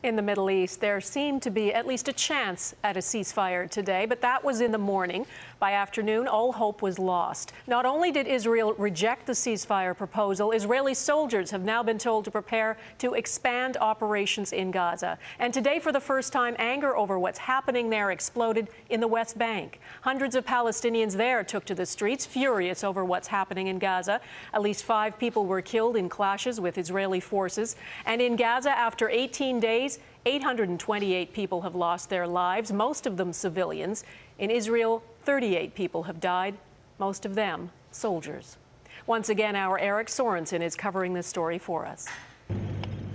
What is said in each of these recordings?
In the Middle East, there seemed to be at least a chance at a ceasefire today, but that was in the morning. By afternoon, all hope was lost. Not only did Israel reject the ceasefire proposal, Israeli soldiers have now been told to prepare to expand operations in Gaza. And today, for the first time, anger over what's happening there exploded in the West Bank. Hundreds of Palestinians there took to the streets, furious over what's happening in Gaza. At least 5 people were killed in clashes with Israeli forces. And in Gaza, after 18 days, 828 people have lost their lives, most of them civilians. In Israel, 38 people have died, most of them soldiers. Once again, our Eric Sorensen is covering this story for us.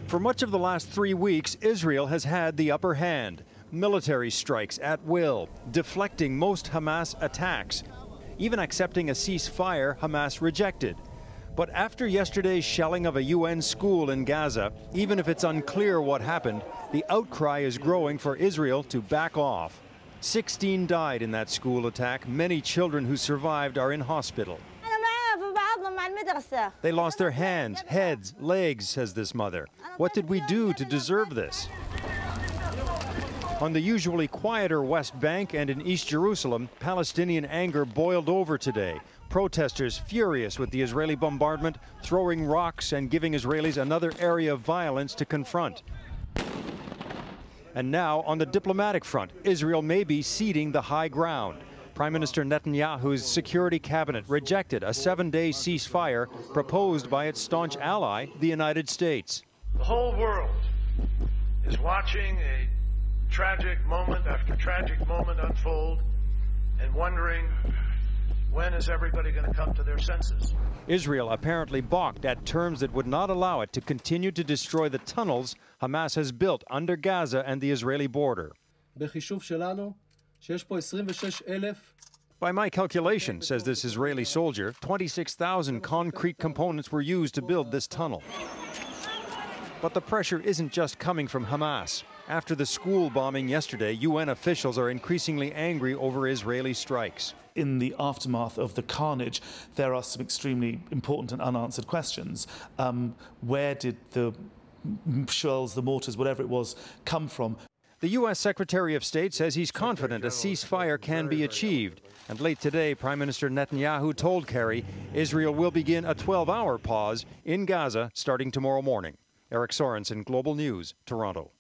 For much of the last 3 weeks, Israel has had the upper hand. Military strikes at will, deflecting most Hamas attacks. Even accepting a ceasefire, Hamas rejected. But after yesterday's shelling of a UN school in Gaza, even if it's unclear what happened, the outcry is growing for Israel to back off. 16 died in that school attack. Many children who survived are in hospital. They lost their hands, heads, legs, says this mother. What did we do to deserve this? On the usually quieter West Bank and in East Jerusalem, Palestinian anger boiled over today. Protesters furious with the Israeli bombardment, throwing rocks and giving Israelis another area of violence to confront. And now, on the diplomatic front, Israel may be ceding the high ground. Prime Minister Netanyahu's security cabinet rejected a 7-day ceasefire proposed by its staunch ally, the United States. The whole world is watching a tragic moment after tragic moment unfold and wondering, when is everybody going to come to their senses? Israel apparently balked at terms that would not allow it to continue to destroy the tunnels Hamas has built under Gaza and the Israeli border. By my calculation, says this Israeli soldier, 26,000 concrete components were used to build this tunnel. But the pressure isn't just coming from Hamas. After the school bombing yesterday, UN officials are increasingly angry over Israeli strikes. In the aftermath of the carnage, there are some extremely important and unanswered questions. Where did the shells, the mortars, whatever it was, come from? The U.S. Secretary of State says he's confident a ceasefire can be achieved. And late today, Prime Minister Netanyahu told Kerry Israel will begin a 12-hour pause in Gaza starting tomorrow morning. Eric Sorensen, Global News, Toronto.